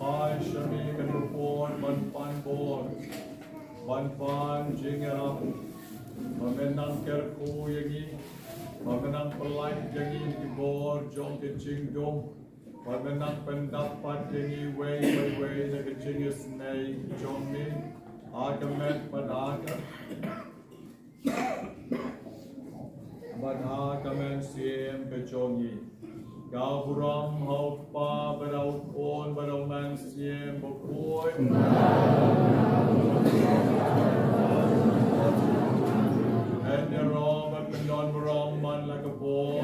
Pai Shami Kanupon Banpan Bor Banpan Jingarap Mamenang Kerku Yangi Mamenang Pelai Yangi Dibor Jom Kecing Dom Mamenang Pendapat Yangi Way Na Kecing Isnay Jom Ni Agamet Padaka Badhakamen Siem Kejongi Gavuram Haupa Barau On Barau Man Siem Bokoi and the Rom and Pendon Baram Man like a ball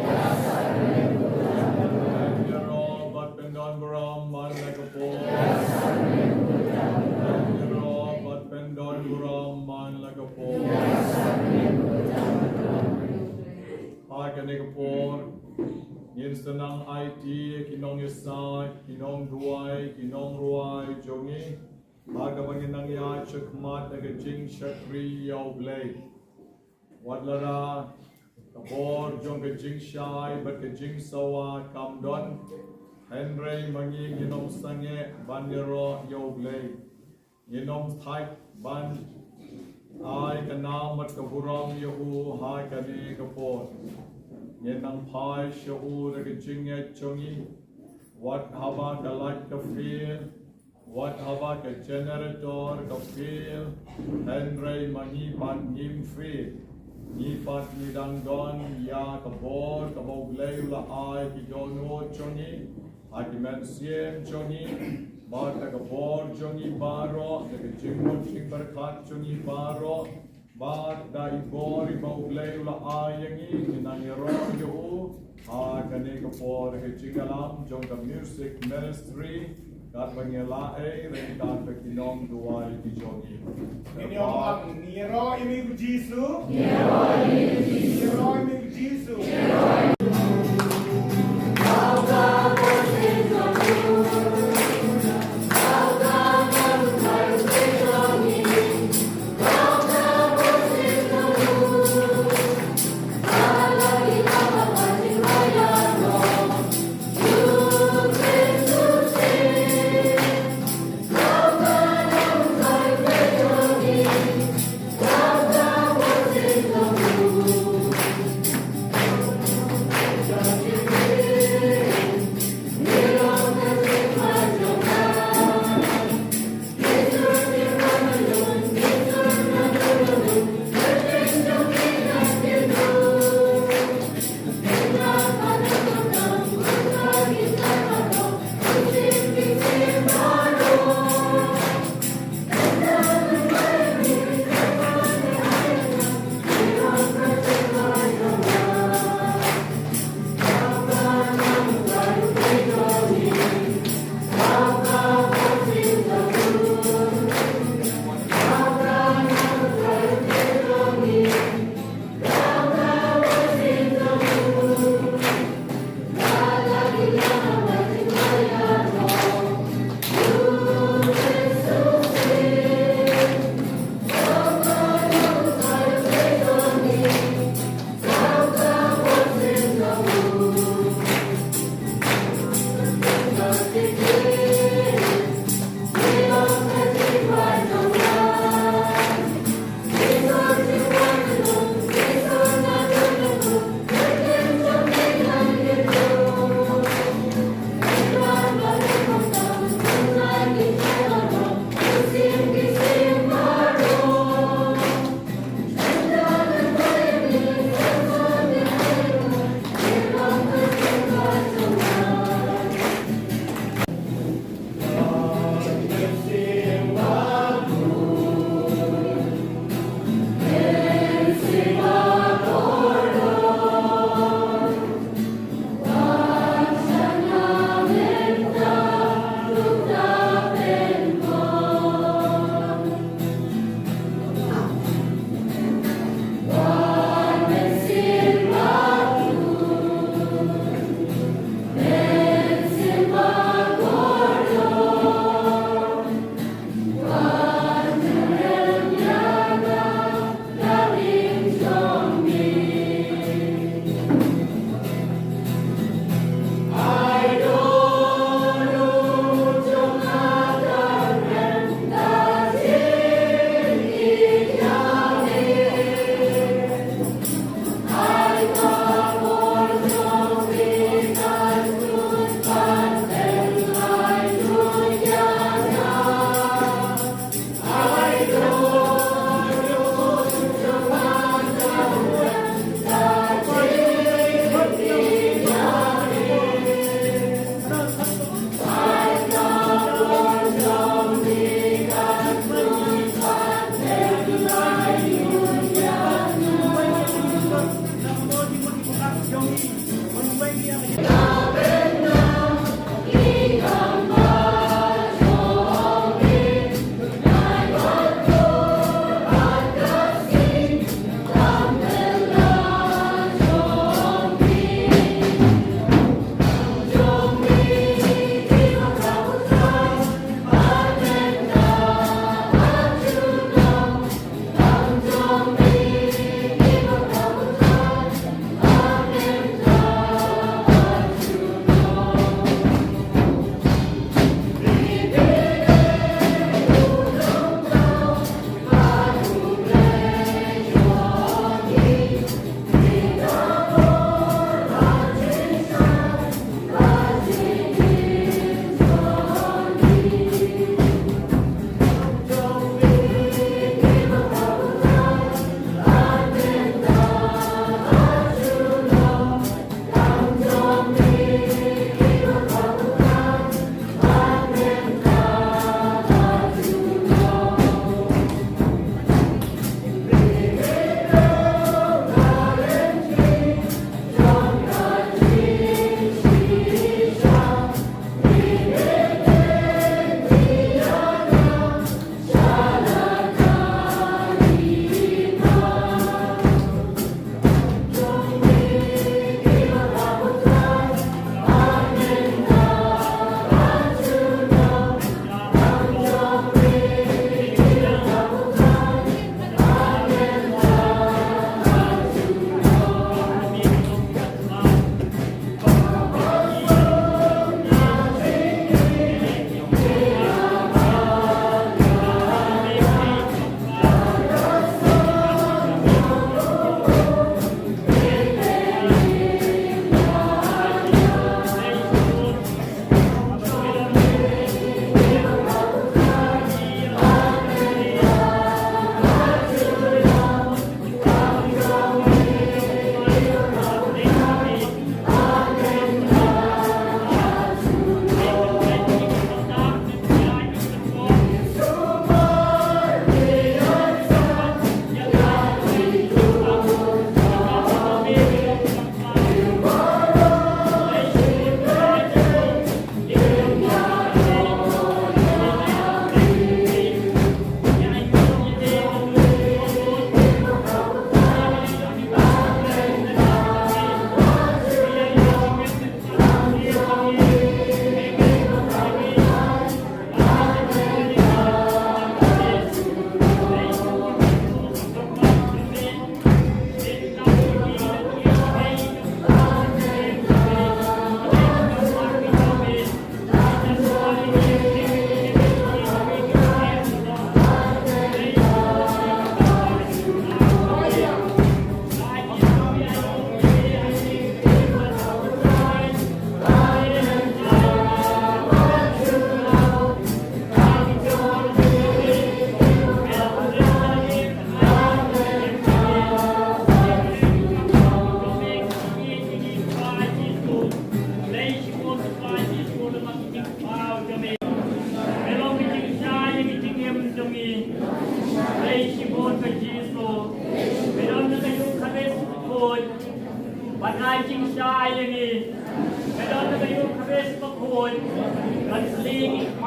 and the Rom but Pendon Baram Man like a ball and the Rom but Pendon Baram Man like a ball Hakanekapor Yinstanang IT Kinong Yasai Kinong Duai Kinong Ruai Jongi Hagamanginang Ya Chakmat Nagajing Shakri Yau Blade Wadlara Kapor Jong Kajing Shai But Kajing Sawa Kamdon Henry Mangi Yinong Sange Banyaro Yau Blade Yinong Thai Ban Ai Kanamat Kaburam Yahu Hai Kani Kapor Yenang Pai Shahu Kajing Chongi What Haba Kalak Kafil What Haba Ka Generator Kafil Henry Mangi Pan Nim Fil Nipat Nidangdon Ya Kabor Kabogleula Ai Kidono Chongi Akimen Siem Chongi Bata Kabor Chongi Baro Kajing Berkat Chongi Baro Bat Daibori Bogleula Ayangi Ninangiro Yuhu Hakanekapor Kajingalam Jonga Music Ministry Kat Bangelae Rentan Pekinong Duai Kijongi Inyong Nero Imigu Jisu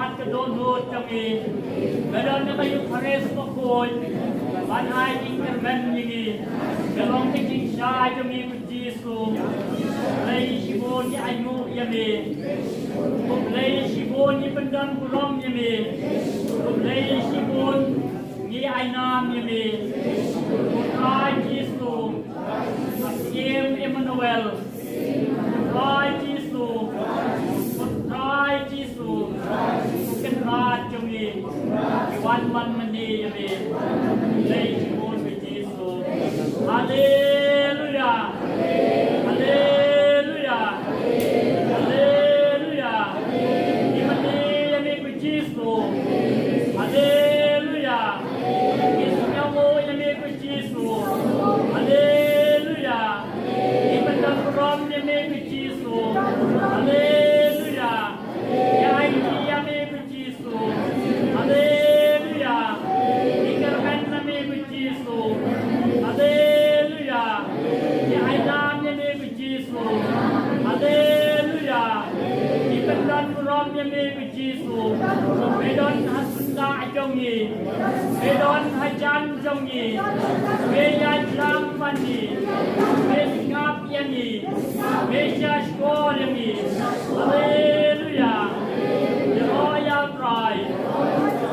ดกระโดนโหดจะมีกระโดนจะไปยุคเรสก็โคนบ้านไอ้ยิงกันแม่นยังงี้กระลองที่จริงชายจะมีกุญจีสูเลยชิโบนที่ไอ้งูยังมีผมเลยชิโบนที่เป็นดันกุลอมยังมีผมเลยชิโบนที่ไอ้นามยังมีผมรายจีสูเกมเอมมานูเอลรายจีสูรายจีสูกันราชจงมีวันมันดียังมีเลยชิโบนไปจีสูฮาเลลูยาฮาเลลูยาฮาเลลูยาที่มันดียังมีไปจีสูฮาเลลูยาที่สุดยอดยังมีไปจีสูฮาเลลูยาที่มันดังร้องยังมีไปจีสูฮาเลลูยาที่ไอ้ที่ยังมีไปจีสูฮาเลลูยาที่กระแมนยังมีไปจีสูฮาเลลูยาที่ไอ้นามยังมีไปจีสูฮาเลลูยาที่เป็นดันร้องยังมีไปจีสูเมดอนฮัสดาจงยีเมดอนฮัจันจงยีเมยาจามมันยีเมสิกาบยังยีเมชาสโกยังยีฮาเลลูยาThe Royal Bride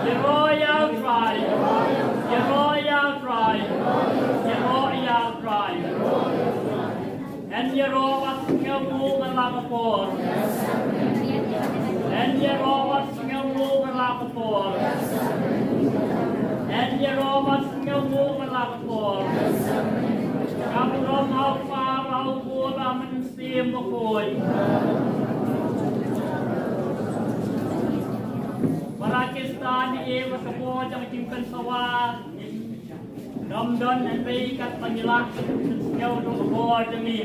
The Royal Bride The Royal Bride The Royal Bride And Yerowas ngamu malakapor And Yerowas ngamu malakapor And Yerowas ngamu malakapor Kamu rom hau fa hau buat aman sim bokoi Pakistan ini berkebun jangan simpan sawah Ramadan dan berikat penjelas Sejauh tu kebun demi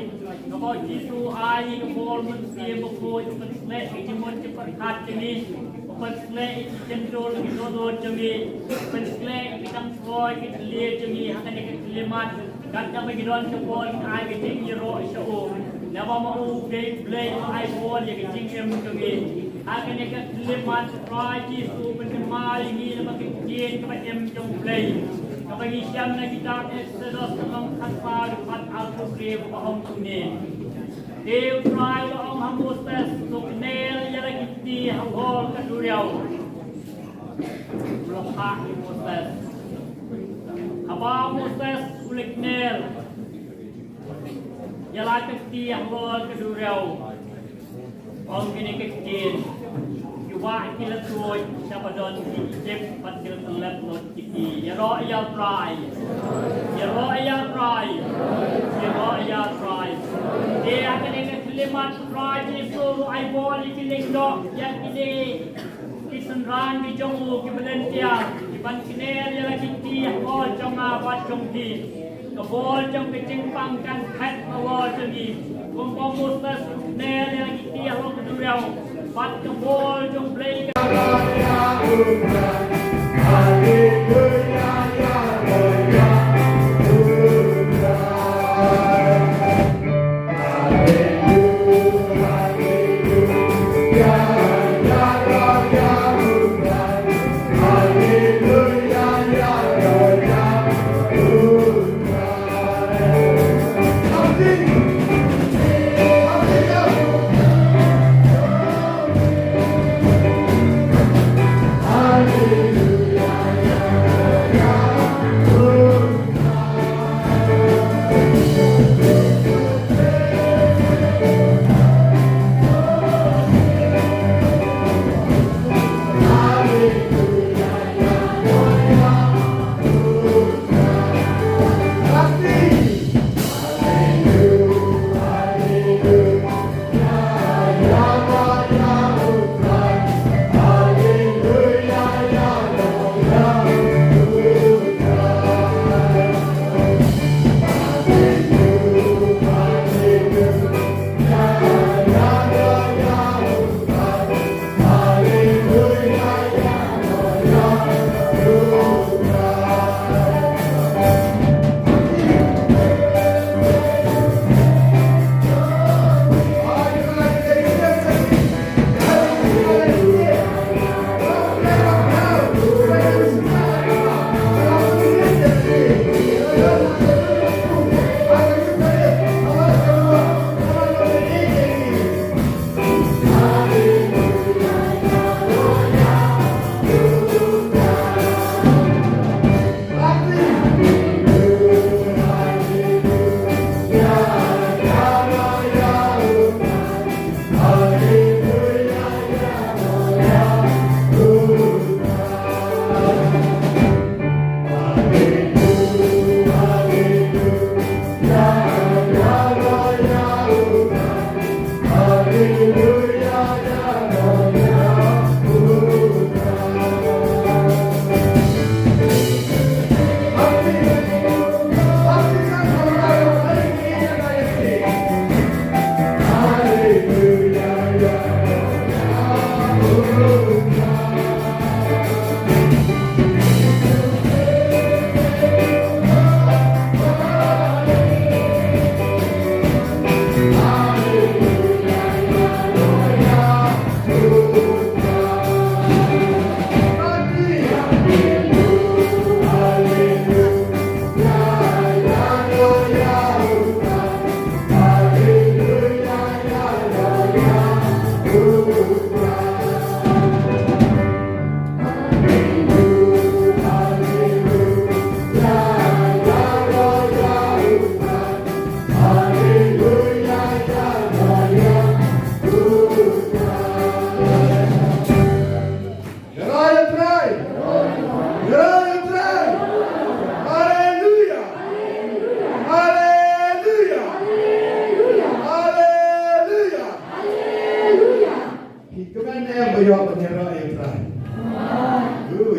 Kebun jisu air kebun Mensia bukut Penselek Ijimun cepat kat demi Penselek Ijendul Ijodol demi Penselek Ikitang soy Ikitlir demi Hakan ikitlimat Kata begidon kebun Air kecing Yero Isya'u Nama mau Blay Air kebun Yang kecing Yem demi Akan ikitlimat Rai jisu Penjemal Ini Nama kecil Kepada Yem Jom Blay Kebagian kita Exodus dalam kata depan Al-Qur'an Bahom Kunin. Dew try Bahom Hamostes Suknel Yara Giti Hangol Kaduriau Blokah Moses Abah Moses Uliknel Yara Giti Hangol Kaduriau Om Gini Kekil Wah kita tuai siapa don Egypt patil telap lot tiki ya royal try ya royal try ya royal try dia akan dengan kelimat try itu I bol ikiling dok yang ini kisenran di jongu kibelentia iban kiner ya lagi ti bol jonga bat jongti ke bol jong kecingpang kan kat bol jadi kumpul mustas ner ya lagi ti lo keduriau Pat kebol jom play Hallelujah.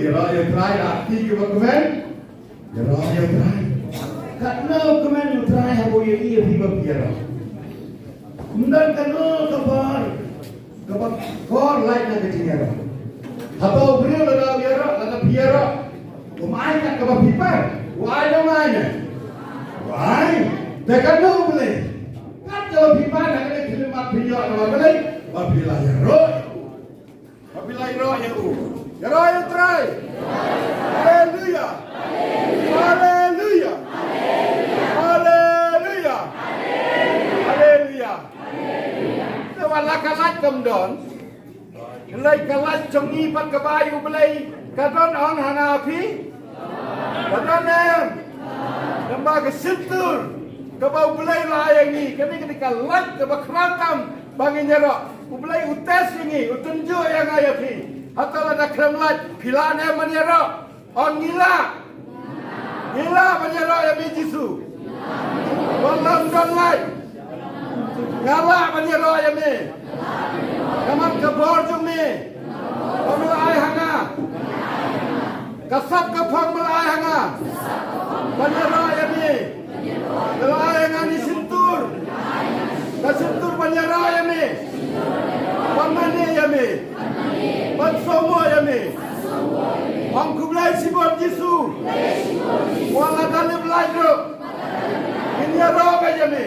Ira yang try arti ke komen. Ira yang try. Karena komen yang try habo yang iya tiba biara. Kemudian karena kabar kor lain nak kecil. Habo beliau ada biara, ada biara. Umai nak kabar pipa. Why no mana? Why? Dekat no boleh. Kan kalau pipa nak kena kelimat biara kalau boleh. Apabila ya roh. Apabila roh ya u. Ya roh yang try. Haleluya. Haleluya. Haleluya. Haleluya. Wala kalat kamdon. Lay kalat jongi pat kabayu belay kadon on hanapi. Kadon em. Namba kesentur. Kabau belay layang ni. Kami ketika kalat kabakrakam bangin nyerok. Belay utas ini, utunju yang ayapi. Atau ada kremlat pilane menyerok. On gila. Gila menyerok yang bijisu. Walam donlai. Ngala menyerok yang ni. Kamat kebor jung ni. Pemelai hanga. Kasap kepang melai hanga. Menyerok yang ni. Melai hanga ni sentur. Kasentur menyerok yang ni. Pamane yang ni. Pansomo yang ni. Angkublai sibon Yesu. Wala dalib lajo. Menyerok yang ni.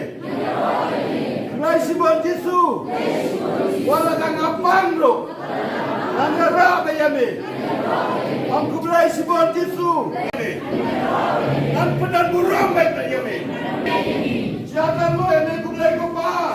Kulai sibon Yesu. Wala kang apang lo. Menyerok yang ni. Angkublai sibon Yesu. Dan pedan burung baik yang ni. Jangan lo yang ni kublai kopa.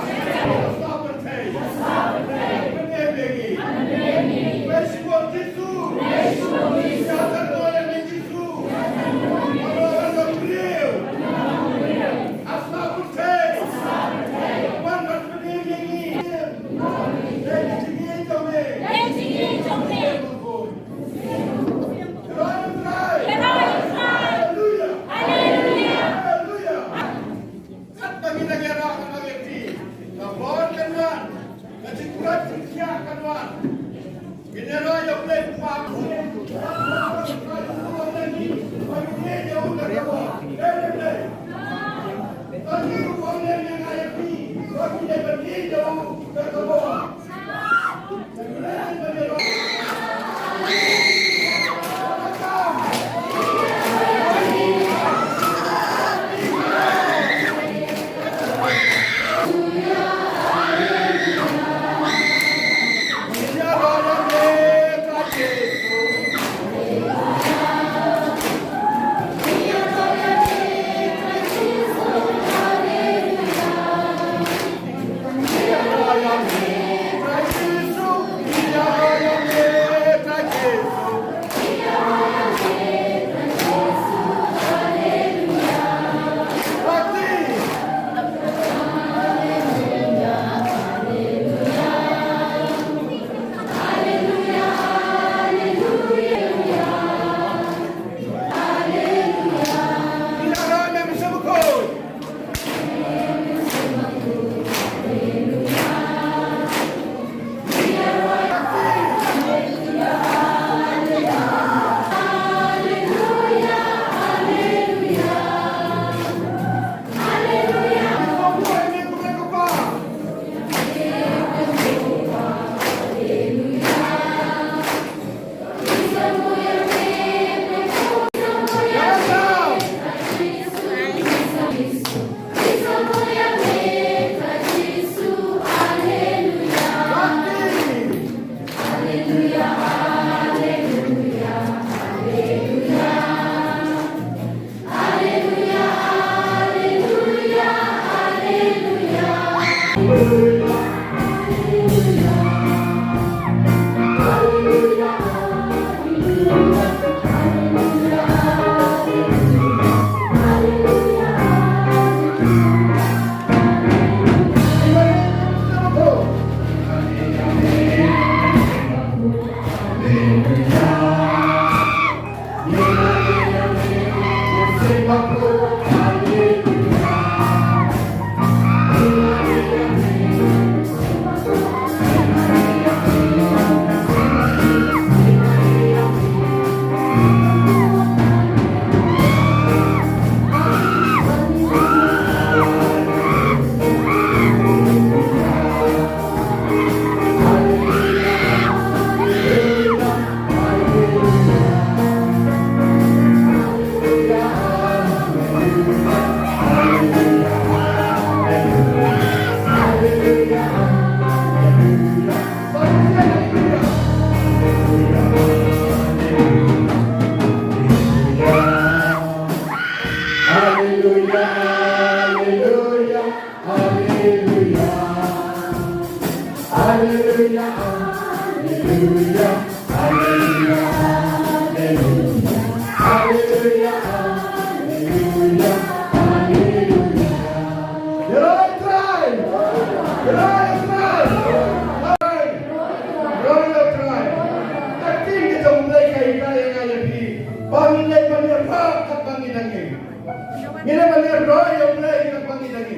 Ini benar roh yang mulai kita panggil lagi.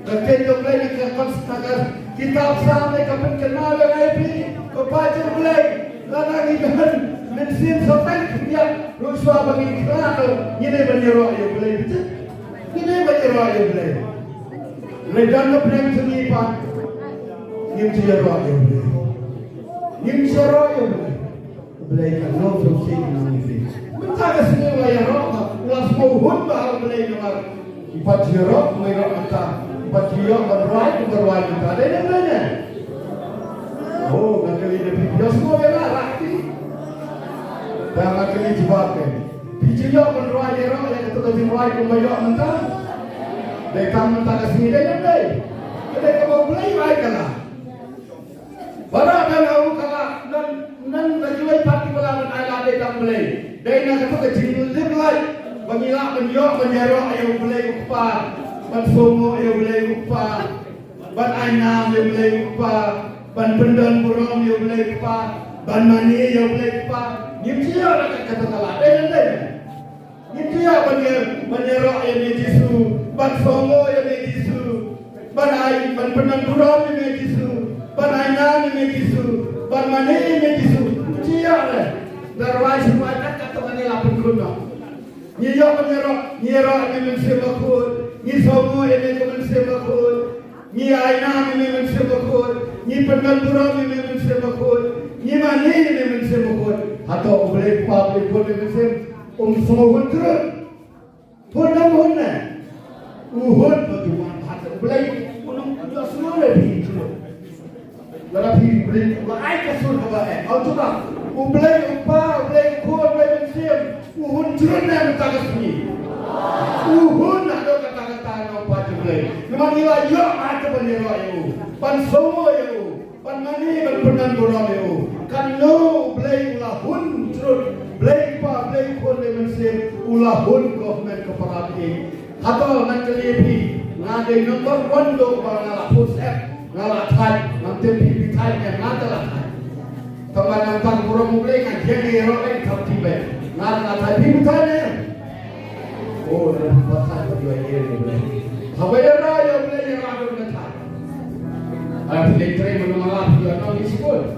Tapi yang mulai kita konstakan kitab sampai kapan kenal dengan api kepada mulai lagi dengan mensin sampai kemudian ruswa bagi kelana. Ini benar roh yang mulai betul. Ini benar roh yang mulai. Redan lepas seni pak. Ini benar roh yang mulai. Ini benar roh yang mulai. Mulai kalau terus ini. Mentah kesini wayang roh. Ulas mohon bahal mulai nomor 4 jero, merok entah 4 jero berwai entah ada yang lainnya. Oh, ngakali dia video semua bela rakti. Dan ngakali jawabkan. Video berwai jero yang ketua berwai kumayok entah. Mereka mentah kesini dia yang lain. Mereka mau mulai baik kalah. Barang dan aku kalah nan berjuai parti pelawan ala dia tak mulai. Dia nak ketua kecil lagi. Pemilak menyok menyerok yang boleh upah, bersomo yang boleh upah, berainam yang boleh upah, berpendan burung yang boleh upah, bermani yang boleh upah. Nyimcia nak kata kalah, nyimcia menyerok yang disu, bersomo yang disu, berpendan burung yang disu, berainam yang disu, bermani yang disu. Nyimcia le, darwai semua kata kata lapun kuno. Nyerok ni mensemakut, ni somo ini mensemakut, ni aina ini mensemakut, ni penganturan ini mensemakut, ni mani ini mensemakut. Atau boleh publik boleh mensem, semua terus. Pun mana? Uhud bagaimana? Atau boleh punya semua lebih. Lalu boleh lain kasut apa? Atau tak? Boleh upah, boleh kuat, boleh mensem. Uhun cerita mentah kesini. Uhun ada kata-kata yang apa boleh. Memang nilai yok ada bendera itu. Pan semua itu. Pan mani pan penan boram itu. Kan no boleh ulahun cerut. Boleh apa boleh kon lemensin ulahun government keparati. Atau nanti lepi ngade nomor 1 do ngalah pusat ngalah thai nanti pipi thai yang ngalah thai. Teman tentang boram boleh kan jadi orang yang tiba. Nak tadi bukannya. Oh, dah pasal berdua ini boleh. Sampai dah raya boleh yang ada berkata. Ada lektor menolak dia non sekolah.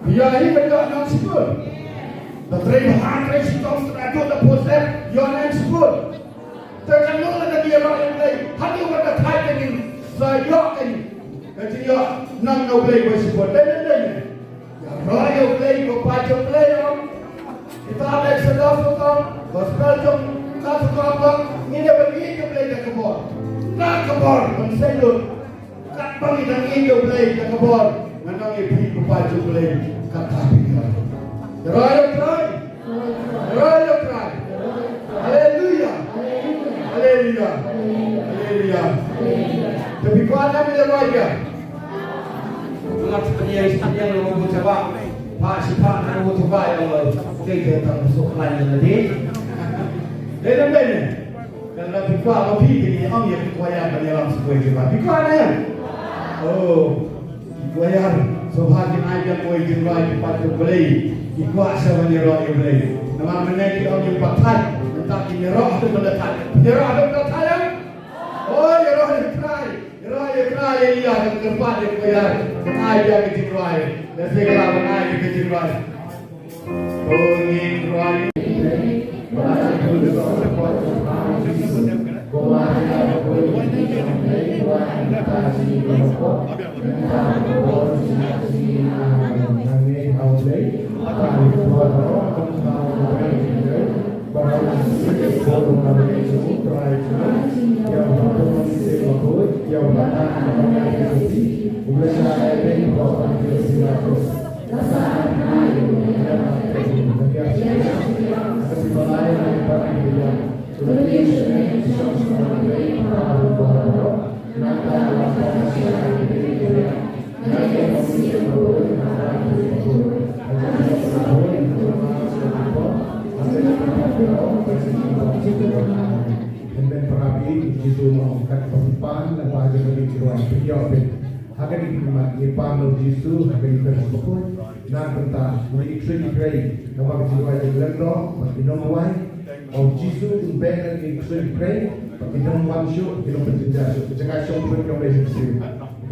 Dia ini benda non sekolah. Lektor hantar sistem strategi dan proses yang non sekolah. Terkenal dengan dia raya boleh. Hanya berkata ini saya ini. Jadi dia non boleh bersekolah. Dan raya boleh kepada boleh. Kita ada sedar sokong, gospel jom satu kelompok ini bagi itu boleh kebor, nak kebor menselut, kat bagi dan itu boleh kebor, menang ibu baju boleh kata pikir. Raya try, haleluya, haleluya, haleluya. Tapi kau ada bila raya? Tuhan seperti yang mau coba. Pak Sipak nak buat apa yang kita tak masuk lain lagi. Dalam mana? Kalau pikir apa ini orang yang kuaya dalam sebuah jiwa. Pikir ada yang? Oh, kuaya sebahagian aja kuaya jiwa cepat terbeli. Ikuasa menyerah yang beli. Nama menaiki orang yang pakai, entah menyerah atau meletak. Menyerah atau meletak yang? Oh, menyerah yang try. Menyerah yang iya yang terpat yang kuaya. Aja kejiwa. Dan segala mengaji kejiwa. Oh, ini kuaya. Dan perapi itu mengangkat persiapan dan bahagia bagi jiwa beliau. Agar dikembang Jepang Yesus agar dikembang. Nak tentang mulai istri dikrai nama jiwa yang lendo, masih nomor Om Jisu unbängen in Köln, kita manusia, kita berjenjang, jangan sombong yang lebih besar.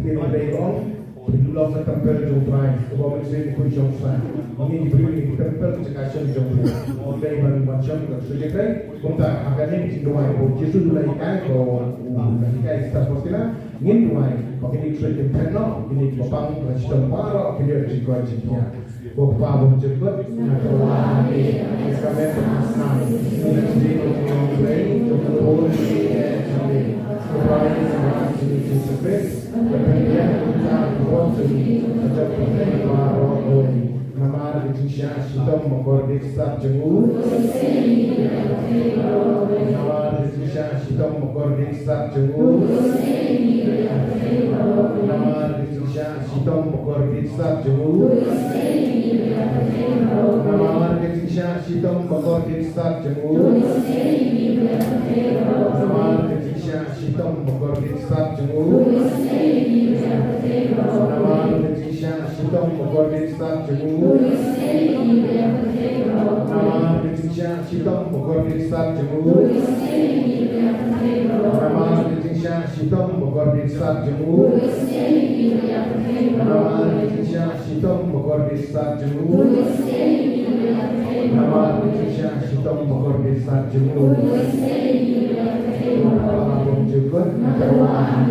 Kita lebih on, berulang ke tempel jompai, kebawa mesin pun jompai. Ini diberi di tempel jangan sombong. Oleh macam kerja kita akan ini doa. Om Jisu mulai ikan, kalau ikan staf postina, ingin doa. Pakai di Köln tempel, ini bapang sistem baru, kita juga jadinya. Bapak menjemput, kami bersenang, menjadi orang baik, berkumpul di kami, berani dengan Yesus Kristus, berpergian kita berwujud, sejak baru nama Indonesia sudah mengkordik setiap jenguk, nama Indonesia sudah mengkordik setiap jenguk, nama Indonesia sudah mengkordik setiap jenguk. Nama Indonesia sidang mengkordik setiap jenguk. Nama Indonesia sidang mengkordik setiap jenguk. Nama Indonesia sidang mengkordik setiap jenguk. Nama Indonesia sidang mengkordik setiap jenguk. Nama Indonesia sidang mengkordik setiap jenguk. Nama Indonesia sidang mengkordik setiap jenguk. Nama Indonesia sidang mengkordik setiap jenguk. Nama juga terwah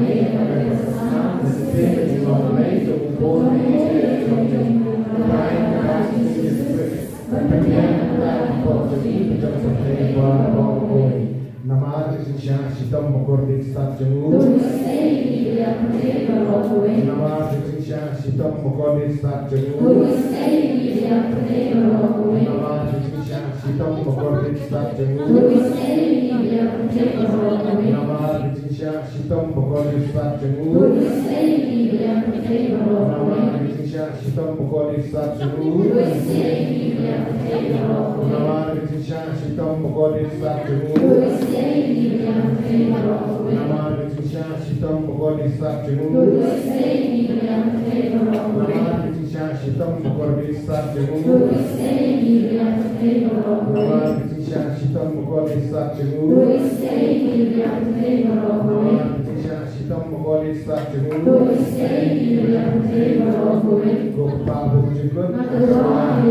nama Indonesia sidang mengkordik setiap jenguk. Nama Indonesia sidang mengkordik setiap jenguk. Nama Indonesia sidang mengkordik setiap jenguk. Nama Indonesia sidang mengkordik setiap jenguk. Nama Indonesia sidang mengkordik setiap jenguk. Nama Indonesia sidang mengkordik setiap jenguk. Nama Indonesia sidang mengkordik setiap jenguk. Nama Indonesia sidang mengkordik setiap jenguk. Nama Indonesia sidang mengkordik setiap jenguk. Nama Indonesia sidang mengkordik setiap jenguk. Gopa bujukun nama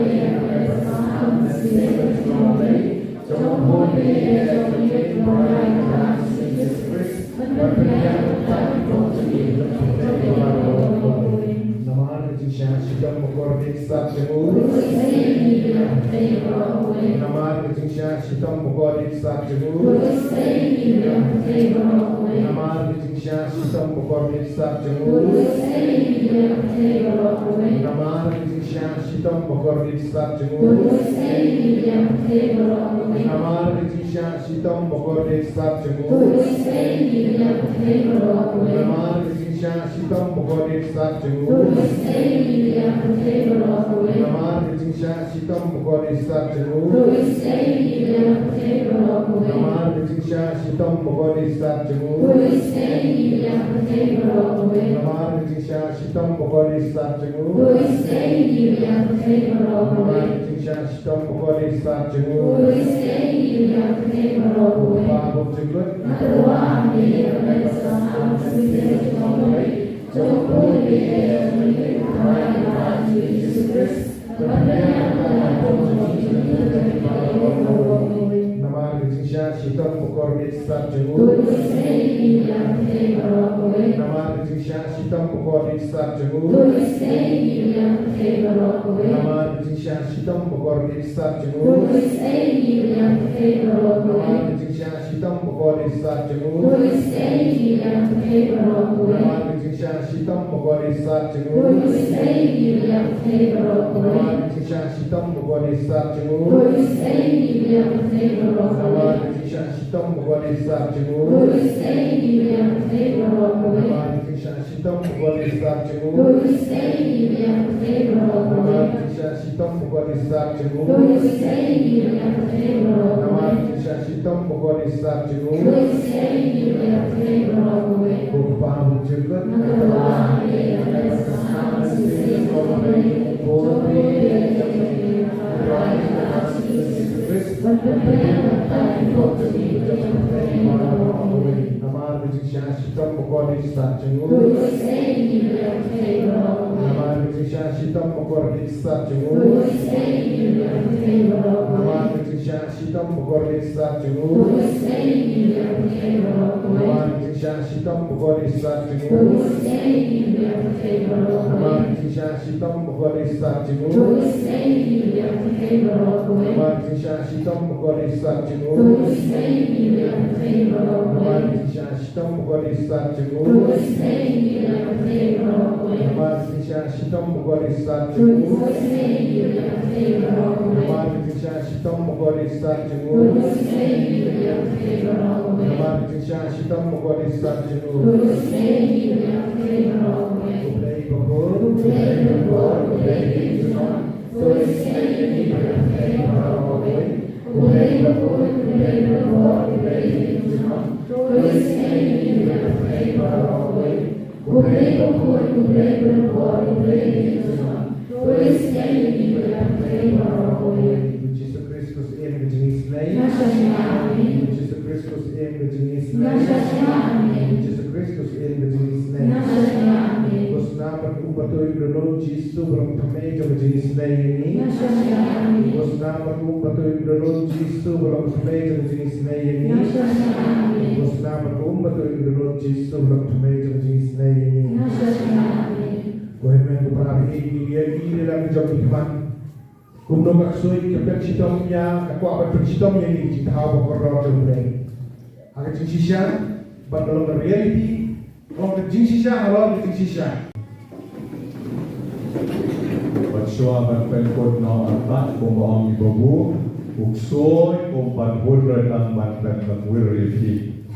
Indonesia sidang mengkordik setiap jenguk. Nama Indonesia sidang mengkordik setiap jenguk. Nama Indonesia sidang mengkordik setiap jenguk. Nama Indonesia sidang mengkordik setiap jenguk. Nama Indonesia sidang mengkordik setiap jenguk. Nama Indonesia sidang mengkordik setiap jenguk. Nama Indonesia sidang mengkordik setiap jenguk. Nama Indonesia sidang mengkordik setiap jenguk. Nama Indonesia sidang mengkordik setiap jenguk. Nama Indonesia sidang mengkordik setiap jenguk. Bapak bujukun nama Indonesia sidang mengkordik setiap jenguk. Nama Indonesia sidang mengkordik setiap jenguk. Nama Indonesia sidang mengkordik setiap jenguk. Nama Indonesia sidang mengkordik setiap jenguk. Nama Indonesia sidang mengkordik setiap jenguk. Nama Indonesia sidang mengkordik setiap jenguk. Nama Indonesia sidang mengkordik setiap jenguk. Nama Indonesia sidang mengkordik setiap jenguk. Nama Indonesia sidang mengkordik setiap jenguk. Nama Indonesia sidang mengkordik setiap jenguk. Bapak bujukun nama Shitam Mokori Satchungu. Naman Kritisha Shitam Mokori Satchungu. Naman Kritisha Shitam Mokori Satchungu. Naman Kritisha Shitam Mokori Satchungu. Naman Kritisha Shitam Mokori Satchungu. Naman Kritisha Shitam Mokori Satchungu. Naman Kritisha Shitam Mokori Satchungu. Naman Kritisha Shitam Mokori Satchungu. Naman Kritisha Shitam Mokori Satchungu. Naman Kritisha Shitam Mokori Satchungu. Ublay Bakor, Ublay Bakor, Ublay Bakor, Ublay Bakor, Ublay Jesus Christus yang berjenis lain. Jesus Christus yang berjenis lain. Jesus Christus yang berjenis lain. Bos nama ubatoy berlon Jesus belum temai jam berjenis lain ini. Bos nama ubatoy berlon Jesus belum temai jam berjenis lain ini. Bos nama ubatoy berlon Jesus belum temai jam berjenis lain ini. Kohemen kuparabi ini dalam jam hikmat. Kumno maksud kepen citomnya, aku apa citomnya ini kita hawa koror jombreng. Agak cincisa, bandolong reality, orang cincisa, halal cincisa. Batsua berpengkot na atat kumbaang ibabu, uksoy padhul retang berpengkot wirrifi.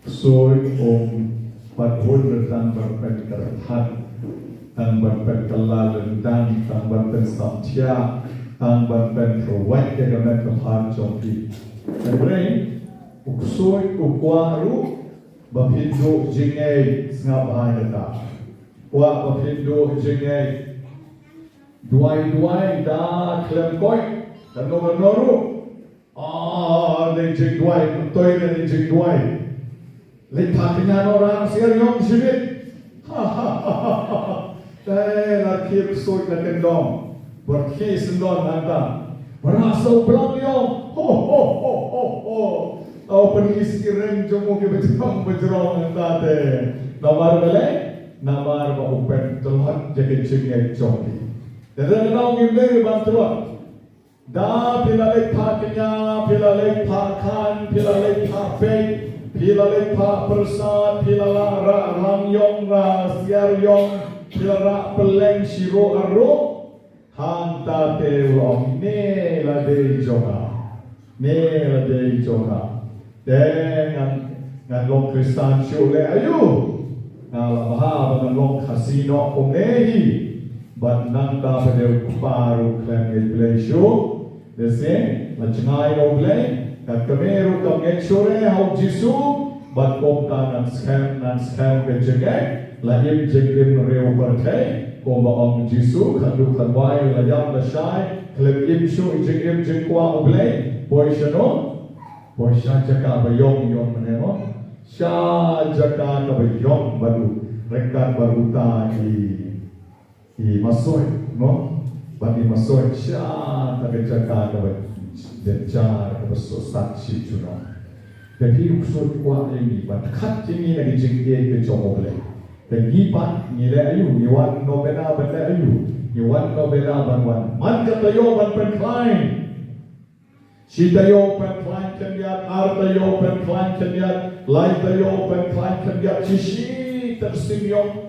Uksoy padhul retang berpengkot hat, tang berpengkot lalendang, tang berpengkot satya, tang berpengkot terwet yang kami kehan jompi. Kemudian uksoy ukwaru bapindo jingay ngabay nata. Wa bapindo jingay duai da klem koi dan noru le jing duai toy le jing duai le patinya orang serius sibit la kip soy na kendong berkis ndon nanta berasa ulang yo au penis kireng jomo ke bejrong nanta te namar ba upen telot jaket jingay jompi. Dan now we may bantuan. Da pilalek paknya, pilalek pakan, pilalek pape, pilalek pa persat, pilalara rangyong ra siaryong, pilara peleng shiro aro, hanta tewong ne la de jonga, dengan long Kristan shule ayu, ngala maha dengan long kasino omnehi. Nang da pada paru klem play show dese macngai no play kat kameru kam ngechore hau jisu bat komta nan scam ke jege lahim jegim reu perthai ko ba om jisu khandu khanwai la yam la shai klem im show jegim jekwa play poishano poisha jaka ba yom menemo sha jaka ka ba yom baru rekat baru ta i masoy no bagi masoy sya ta jaga ka dencar ka so saksi juno tapi uksud kwa ini bat khat ini lagi jengge ke jomoble tapi pat ni le ayu ni wan no bena benda ayu ni wan no bena banwan man ka tayo ban pen klein si tayo pen klein kendiat ar tayo pen klein kendiat lai tayo pen klein kendiat si tersimyong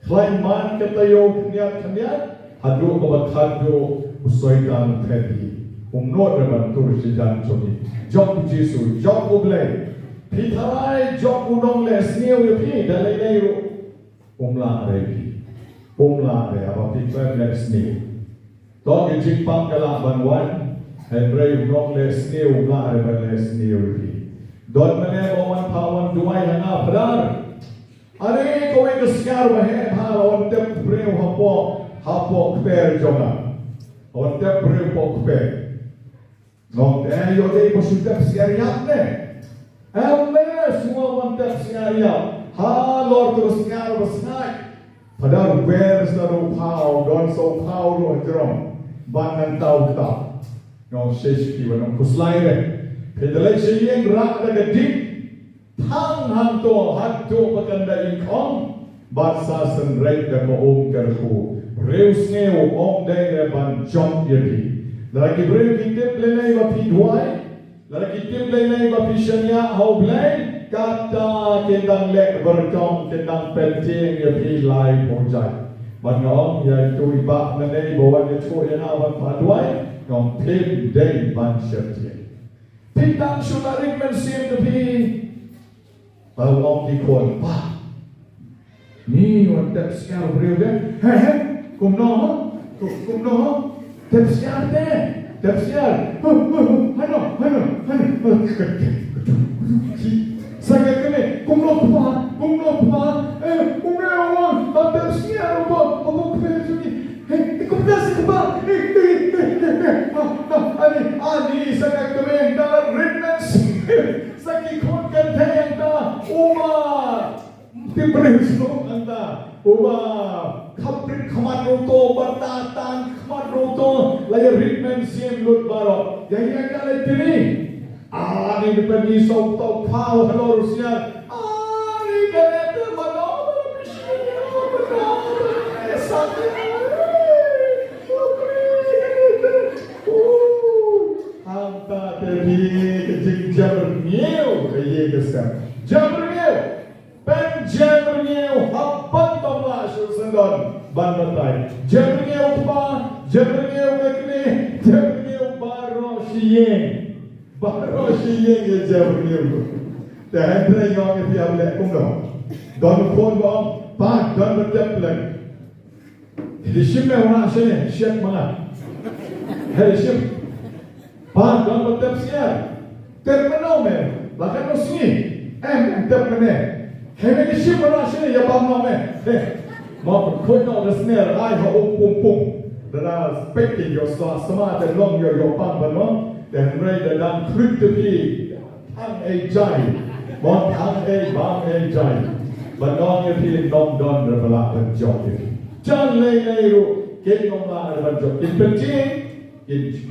Klaim man katayo kanyat hadu kabakado usoitan tedi umnot reban tursidan choni jok jisu jok ublay pitharai jok unong le sniu yupi dalai neiru umla rebi umla re apa pitharai le sniu to jingpang kala banwan hebrei unong le sniu umla reban le sniu yupi don mane oman pawan duai hanga pradar Ari kowe kesikar wahe hal on tep breu hapo kper jonga. On tep breu po kper. Nong te yo dei po sutep siar yapne. Elle semua on tep siar yap. Lord terus ngar besnai. Padahal where's the power, don't so power drum. Ban tahu tak. Ngau sheshi wan kuslai le. Pedalai sheyeng rak da gadik. Thang ham to hat to pakanda ikong. Bat sa sen rek da ko om kerku. Reus ngeu om dai le ban jom yepi. Lagi breu kitip le nei ba pi duai. Lagi kitip le nei ba pi shanya hau blai. Kata kendang lek berkong kendang penting ya pi lai pojai. Ban ngong ya tu ibak menei bawa ya tu ya awan paduai ngong pin dei ban syati. Pintang sularing mensim tu pi. Bawang di kon pa. Ni wan tak sekal breu de. He kum no tak sekal de. Tak sekal. Hano. Sangat kene, kumlo pa, kumlo ada siapa, apa sini, kumdas kumba, ani sangat kene dalam ritmes, sakit konkan tayang ta, timbrisno anda, kaprit kamaruto, batatan kamaruto, lagi ritmen siem lut baro, jadi ada lagi Ani depende só o pau Rusia. Ani ganeta manobra Anta tadi kecil jamrniu kaye kesam. Jamrniu, jamrniu hapat tomla sendon bandatai. Jamrniu pa, jamrniu kekne, jamrniu baro sieng. Baru siang je jauh ni. Dah hendak yang kita ambil kumpulan. Don phone bom, pak don berjumpa. Di sini orang sini siap mana? Hari siap. Pak don berjumpa siap. Termenau men, bahkan sini. Termenau. Hari ni siap orang sini ya bang nama. Mau kau nak resner, ay hau pum. Dah speaking your smart and long your bang bang. Dan mereka dan kritepi tang jai, mon tang bang jai, banong yang nom don berbelak penjok ini. Jangan lei ken nom lah penjok, ken penting,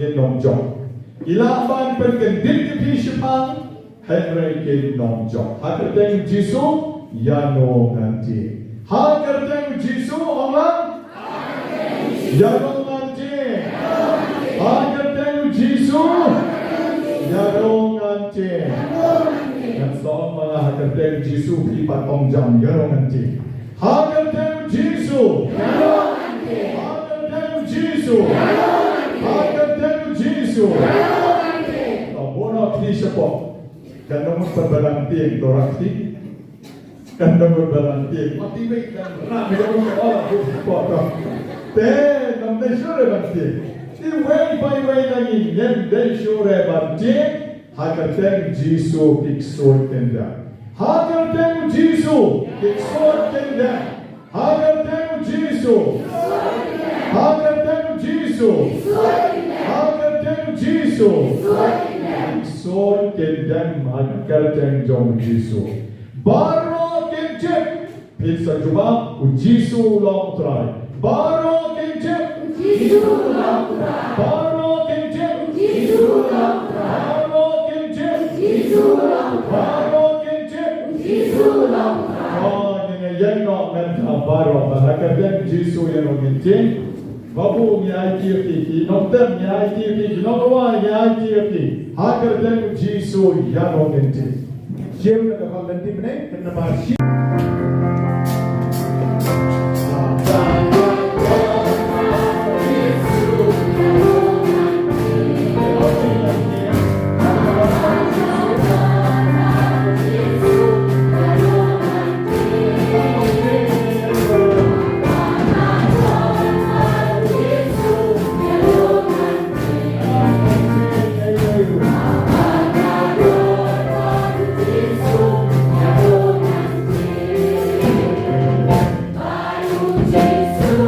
ken nom jok. Ilaban perkendit kepi sepang, Henry ken nom jok. Hakateng Jisu, yano nanti. Hakateng Jisu orang, yano nanti. Hakateng Jisu, yano nanti. Dan soal malah hakateng Jisu pipat ongjam yano nanti. Hakateng Jisu, yano nanti. Hakateng Jisu, yano nanti. Hakateng Jisu, yano nanti. Bono kini sepok. Kan namun perbalanti dorakti. Kan namun perbalanti mati baik dan ramai orang orang sepok. Teh nampak sure banti. Way by way lagi yang dari sure banti. Hakateng Jisu kiksot tenda. Hakateng Jisu kiksot tenda. Hakateng Jisu. Hakateng Jisu. Hakateng Jisu. Kiksot tenda hakateng jom Jisu. Baru kencet bisa cuba Jisu long try. Baru kencet Jisu long try. Baru kencet Jisu long try. Baru kencet Jisu long try. Baru kencet Jisu long try. Oh, ini yang nak mentah baru. Hakateng Jisu yang kencet. Babu nyai kiri, nokter nyai kiri, nokwa nyai kiri. Hakateng Jisu yang kencet. Jam nak kalau nanti mana kena masih. Jesus.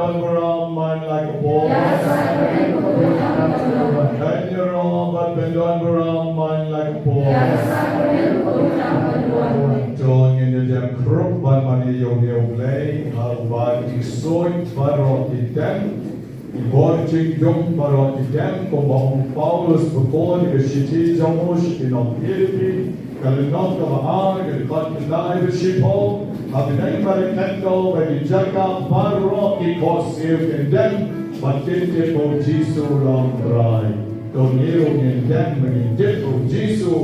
on beraman like a boy. And your obat bend on beraman like a boy. John in the jam krup ban mani yong lay. Halban isoy barot item. Iborching jong barot item. Kumbang Paulus bukod ikashiti jamush inong ilpi. Kalinong kamaan kalikot kinay bishipo. Abinay malikento bagi jaga barot ikosir kendem. Matinte po Jisu long try. Toniro ngindem mengintip po Jisu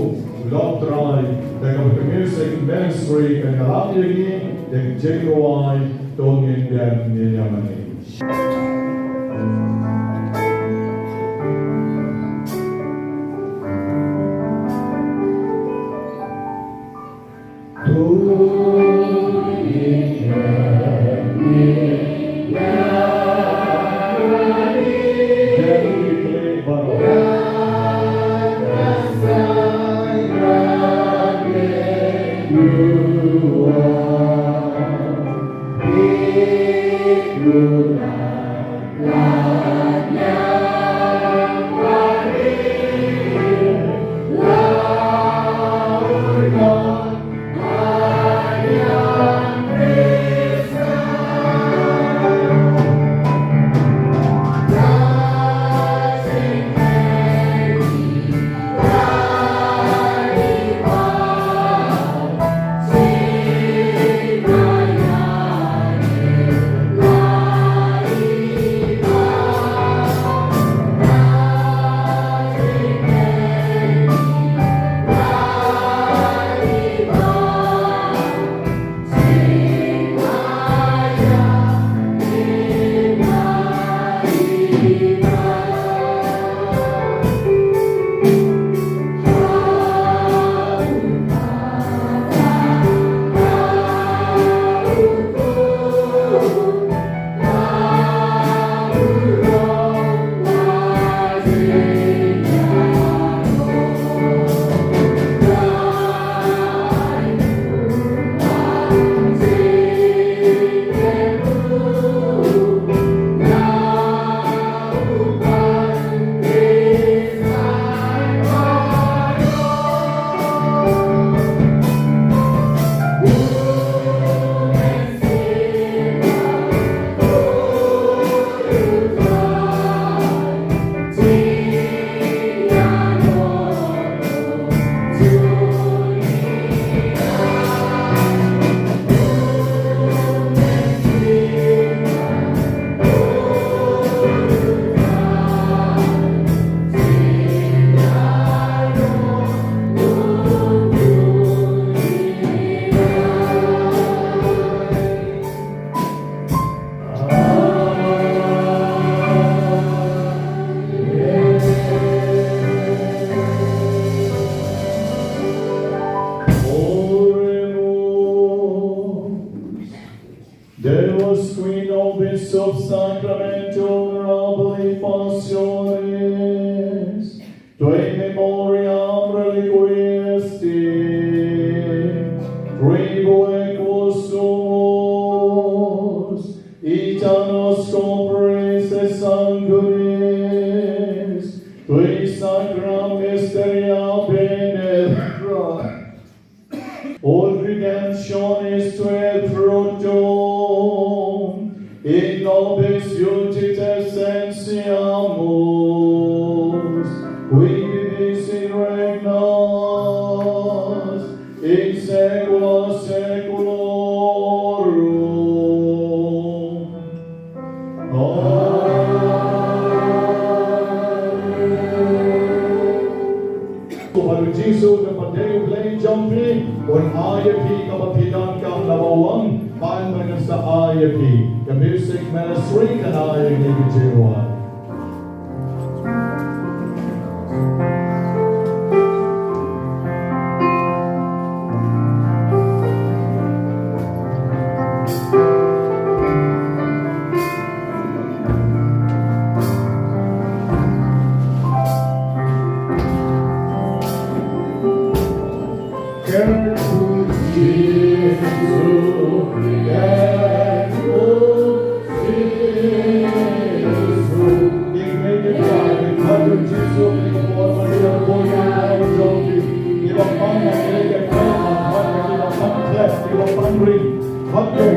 long try. Dengan music ministry and alam ini dengan jengwai tongindem nyamani. Deus qui nobis sub sacramentum nobili passionis, tui memoriam reliquiesti, tribuque quos sumus, ita nos compres et sanguinis, tui sacra mysteria benedicta, od redemptionis tui fructum, in nobis iutit essentiamus, qui vivis in regnas, in saecula saeculorum. Tuhan Yesus dapat play jumping, on IFP kapatidan kang nawawang, paan mga sa IFP, the music ministry kan IFP kejiwaan. Yesus, Yesus,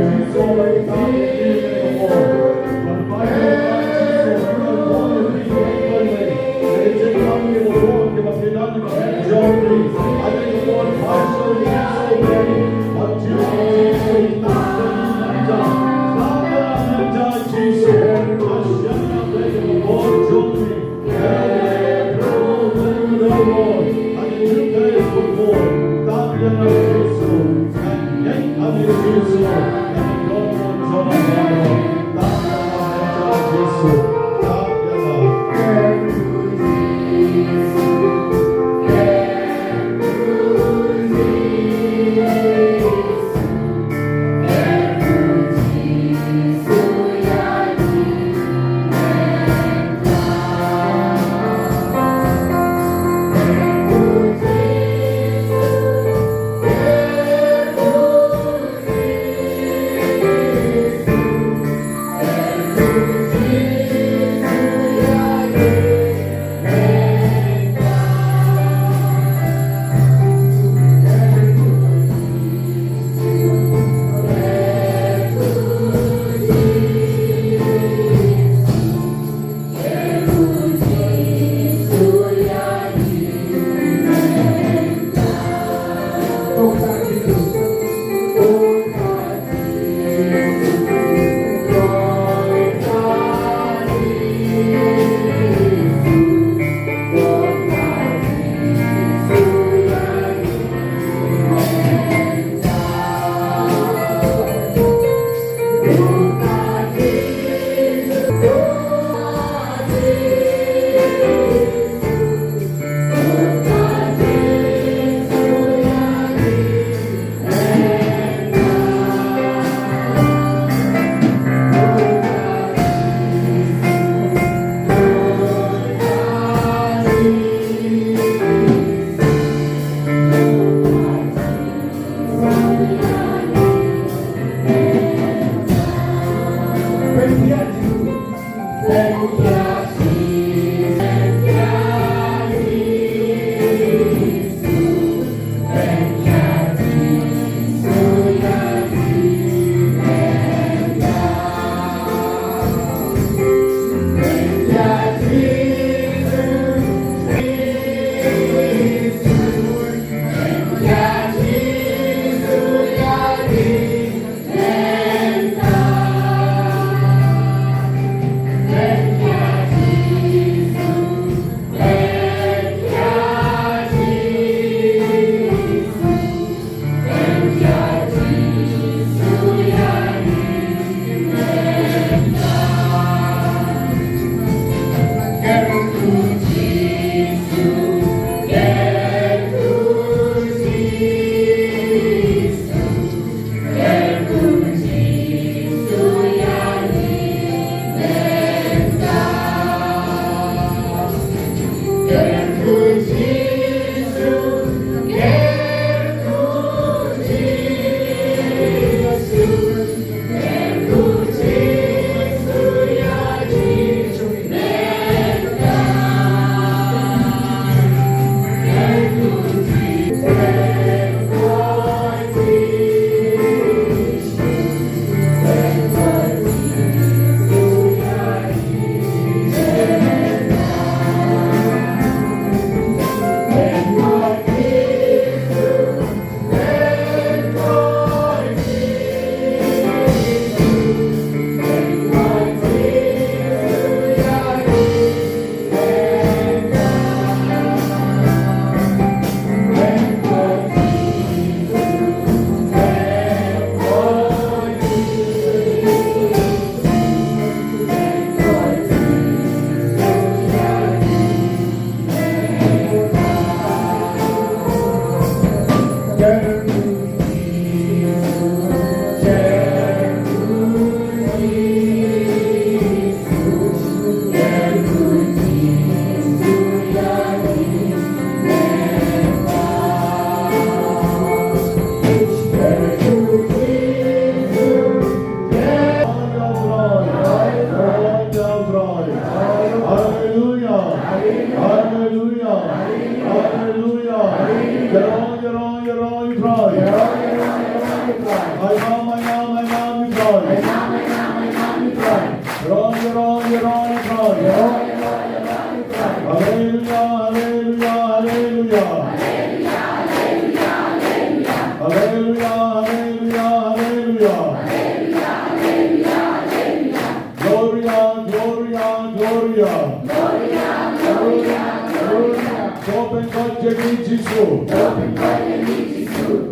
Open God your need Jesus.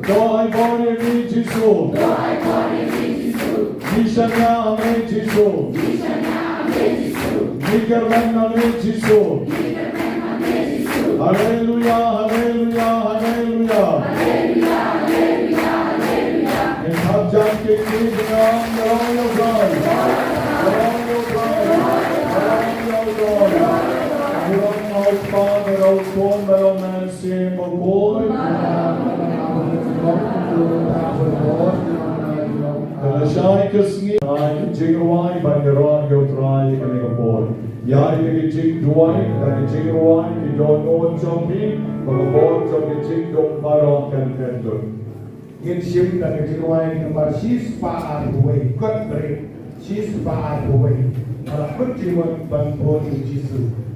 Doa God your need Jesus. Mishanya amen Jesus. Mikerman amen Jesus. Hallelujah, hallelujah, hallelujah. In Hajjan ke Nidram, the Royal God. The Royal God. The Royal God. Our Father, our Son, our man, same of God. The Shaikas ni ay jingawai by the wrong your try coming aboard. Yari the jing duai, that the jingawai, you don't know what jumping, but the board of the jing don't fire can tender. In ship that the Jigawai number she's far away, cut break, she's far away. Para put you on Ban Jesus.